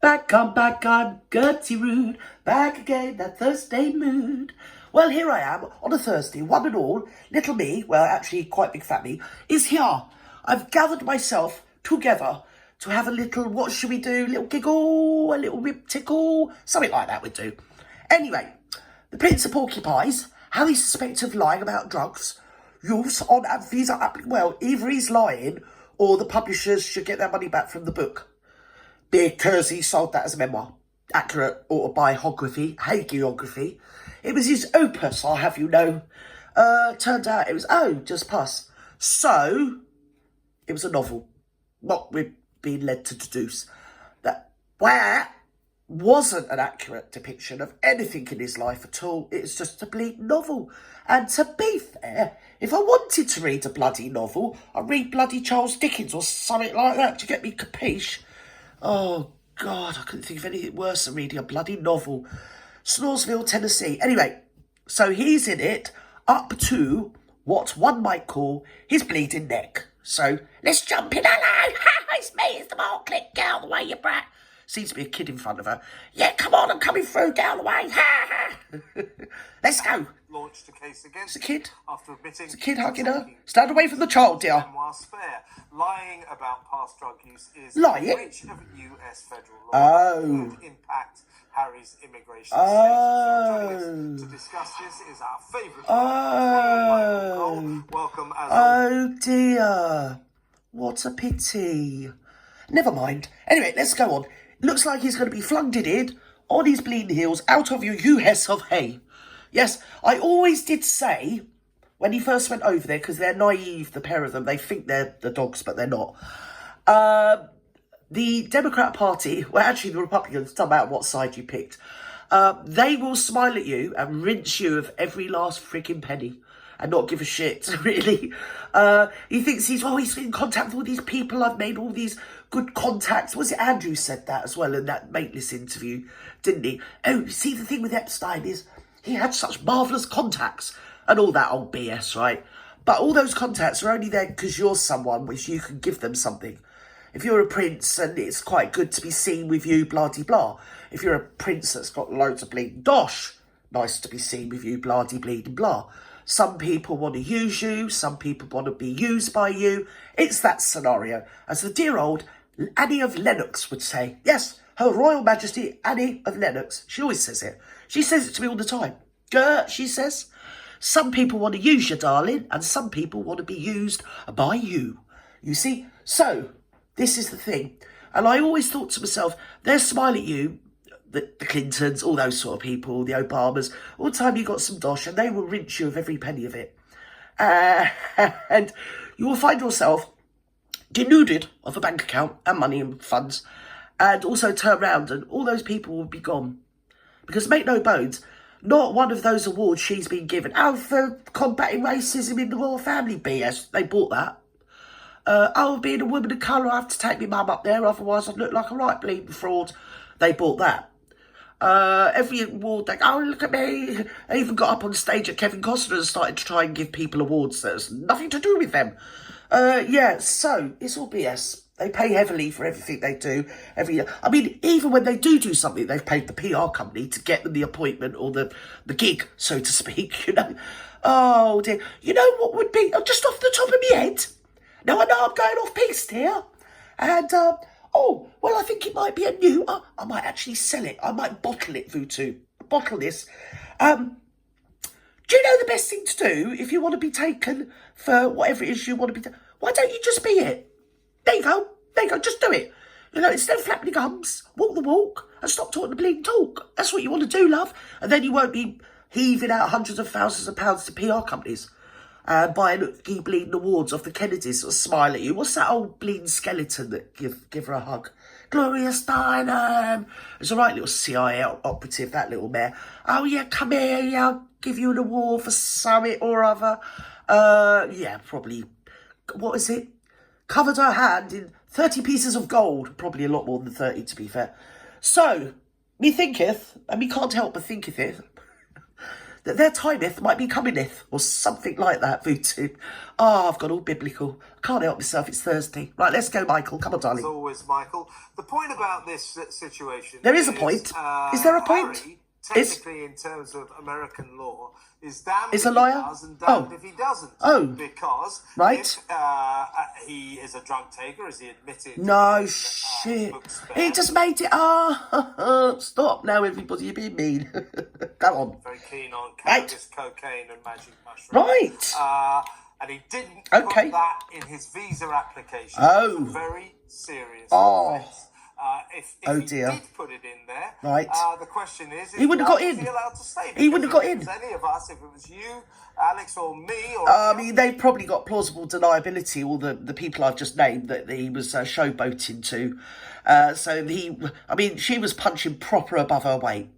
Back on, Gertie Rude, back again, that Thursday mood. Well, here I am, on a Thursday, one and all, little me, well, actually quite big fat me, is here. I've gathered myself together to have a little, what should we do, little giggle, a little rib tickle, something like that we'd do. Anyway, the Prince of Porcupines, how he's suspected of lying about drugs, use on visa, well, either he's lying or the publishers should get their money back from the book. Because he sold that as a memoir. Accurate autobiography, hagiography. It was his opus, I'll have you know. Turned out it was, just pass. So, it was a novel. What we've been led to deduce. That wasn't an accurate depiction of anything in his life at all. It's just a bleak novel. And to be fair, if I wanted to read a bloody novel, I'd read bloody Charles Dickens or something like that to get me capiche. Oh, God, I couldn't think of anything worse than reading a bloody novel. Snoresville, Tennessee. Anyway, so he's in it up to what one might call his bleeding neck. So, let's jump in. Hello, it's me, it's the Marklet. Get out of the way, you brat. Seems to be a kid in front of her. Yeah, come on, I'm coming through, get out of the way. Let's go. Launched a case against It's a kid. after admitting It's a kid hugging her. Stand away from the child, dear. memoir spare. Lying about past drug use is Lying? a breach of US federal law. Would impact Harry's immigration status. Joining us to discuss this is our favourite. Welcome as Oh dear. What a pity. Never mind. Anyway, let's go on. Looks like he's going to be flung in on his bleeding heels out of your US of hay. Yes, I always did say, when he first went over there, because they're naive, the pair of them, they think they're the dogs, but they're not. The Democrat Party, well, actually the Republicans, doesn't matter what side you picked, they will smile at you and rinse you of every last freaking penny and not give a shit, really. He thinks he's in contact with all these people. I've made all these good contacts. Was it Andrew said that as well in that Mateless interview, didn't he? Oh, see, the thing with Epstein is he had such marvellous contacts and all that old BS, right? But all those contacts are only there because you're someone which you can give them something. If you're a prince and it's quite good to be seen with you, blah-de-blah. If you're a prince that's got loads of bleeding dosh, nice to be seen with you, blah-de-bleeding-blah. Some people want to use you, some people want to be used by you. It's that scenario. As the dear old Annie of Lennox would say. Yes, Her Royal Majesty Annie of Lennox. She always says it. She says it to me all the time. She says, some people want to use you, darling, and some people want to be used by you. You see? So, this is the thing. And I always thought to myself, they're smiling at you, the Clintons, all those sort of people, the Obamas, all the time you got some dosh, and they will rinse you of every penny of it. And you will find yourself denuded of a bank account and money and funds, and also turn around and all those people will be gone. Because make no bones, not one of those awards she's been given, for combating racism in the royal family, BS, they bought that. Being a woman of colour, I have to take my mum up there, otherwise I'd look like a right bleeding fraud. They bought that. Every award, they go, oh, look at me. They even got up on stage at Kevin Costner and started to try and give people awards that has nothing to do with them. So it's all BS. They pay heavily for everything they do every year. I mean, even when they do something, they've paid the PR company to get them the appointment or the gig, so to speak, you know. Oh, dear. You know what would be, just off the top of my head? Now, I know I'm going off piste here. And, well, I think it might be a new, I might actually sell it. I might bottle it, Vutu. Bottle this. Do you know the best thing to do if you want to be taken for whatever it is you want to be? Why don't you just be it? There you go. Just do it. You know, instead of flapping your gums, walk the walk and stop talking the bleeding talk. That's what you want to do, love. And then you won't be heaving out hundreds of thousands of pounds to PR companies and buying bleeding awards off the Kennedys or smile at you. What's that old bleeding skeleton that give her a hug? Gloria Steinem. It's a right little CIA operative, that little mare. Oh, yeah, come here, yeah, I'll give you an award for summit or other. Yeah, probably, what is it? Covered her hand in 30 pieces of gold. Probably a lot more than 30, to be fair. So, me thinketh, and me can't help but thinketh it, that their timeth might be comingeth, or something like that, Voodoo. Oh, I've got all biblical. I can't help myself, it's Thursday. Right, let's go, Michael. Come on, darling. As always, Michael. The point about this situation... There is a point. Is there a point? Harry, technically, in terms of American law, is damned if a liar? he does and damned if he doesn't. Oh. Because right. if he is a drug taker, as he admitted... No shit. He just made it up. Stop now, everybody. You're being mean. Go on. Very keen on cannabis, cocaine and magic mushrooms. Right. And he didn't put that in his visa application. Oh. It's a very serious offence. If he did put it in there, the question is he wouldn't have got in. He allowed to stay? He wouldn't have got in. Any of us, if it was you, Alex, or me, or I mean, they've probably got plausible deniability. All the people I've just named that he was showboating to. I mean, she was punching proper above her weight.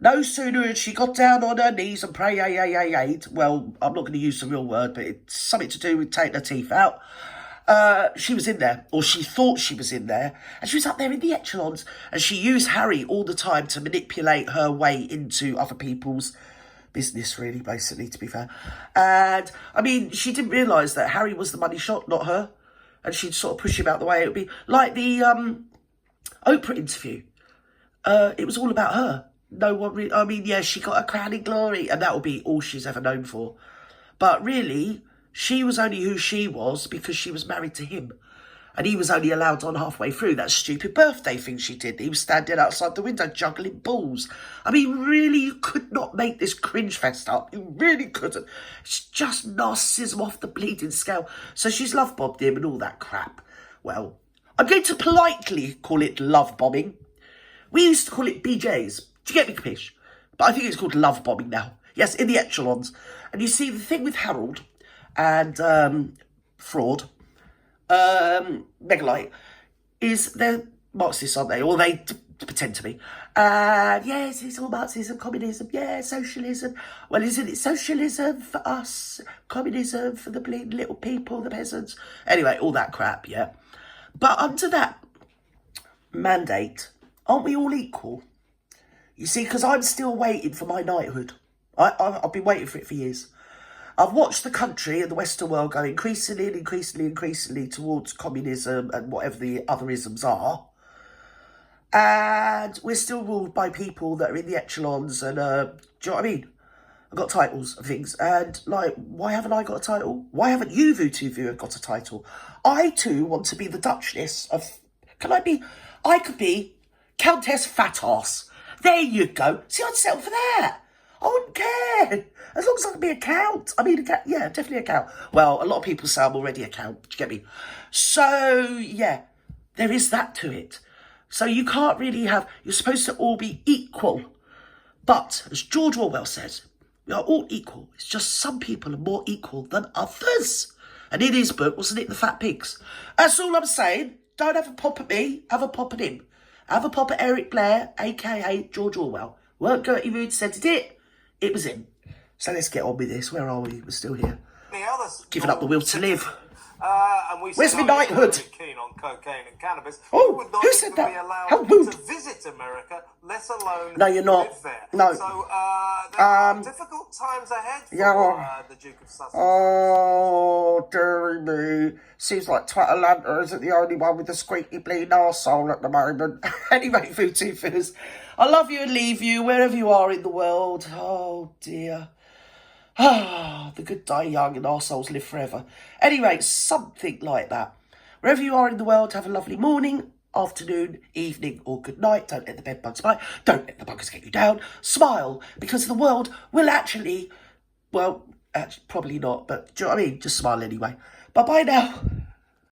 No sooner had she got down on her knees and prayed, well, I'm not going to use the real word, but it's something to do with taking her teeth out. She was in there, or she thought she was in there, and she was up there in the echelons, and she used Harry all the time to manipulate her way into other people's business, really, basically, to be fair. And, I mean, she didn't realise that Harry was the money shot, not her, and she'd sort of push him out the way. It would be like the Oprah interview. It was all about her. No one really, I mean, yeah, she got a crowning glory, and that will be all she's ever known for. But really, she was only who she was because she was married to him. And he was only allowed on halfway through. That stupid birthday thing she did. He was standing outside the window juggling balls. I mean, really, you could not make this cringe fest up. You really couldn't. It's just narcissism off the bleeding scale. So she's love bombed him and all that crap. Well, I'm going to politely call it love bombing. We used to call it BJs. Do you get me, Capish? But I think it's called love bombing now. Yes, in the echelons. And you see, the thing with Harold and Fraud, Megalite, is they're Marxists, aren't they? Or they pretend to be. Yes, it's all Marxism, communism, yeah, socialism. Well, isn't it socialism for us? Communism for the bleeding little people, the peasants? Anyway, all that crap, yeah. But under that mandate, aren't we all equal? You see, because I'm still waiting for my knighthood. I've been waiting for it for years. I've watched the country and the Western world go increasingly towards communism and whatever the other isms are. And we're still ruled by people that are in the echelons and, do you know what I mean? I've got titles and things. And, like, why haven't I got a title? Why haven't you, Voodoo, got a title? I, too, want to be the Duchess of... I could be Countess Fat Ass. There you go. See, I'd settle for that. I wouldn't care. As long as I can be a count. I mean, yeah, definitely a count. Well, a lot of people say I'm already a count. Do you get me? So, yeah, there is that to it. So you can't really have... You're supposed to all be equal. But, as George Orwell says, we are all equal. It's just some people are more equal than others. And in his book, wasn't it The Fat Pigs? That's all I'm saying. Don't have a pop at me. Have a pop at him. Have a pop at Eric Blair, a.k.a. George Orwell. Weren't Gertie Rude said it? It was him. So let's get on with this. Where are we? We're still here. Giving up the will to live. And we Where's my knighthood? Keen on cocaine and cannabis. Oh, would not who said even that? Be allowed How rude. to visit America, let alone no, you're not. live there. No. So there are difficult times ahead for the Duke of Sussex. Oh, dearie me. Seems like Twatalanta isn't the only one with the squeaky bleeding arsehole at the moment. Anyway, Voodoo Fizzers, I love you and leave you wherever you are in the world. Oh, dear. Ah, the good die young and arseholes live forever. Anyway, something like that. Wherever you are in the world, have a lovely morning, afternoon, evening, or good night. Don't let the bed bugs bite. Don't let the buggers get you down. Smile, because the world will actually, well, probably not, but do you know what I mean? Just smile anyway. Bye-bye now.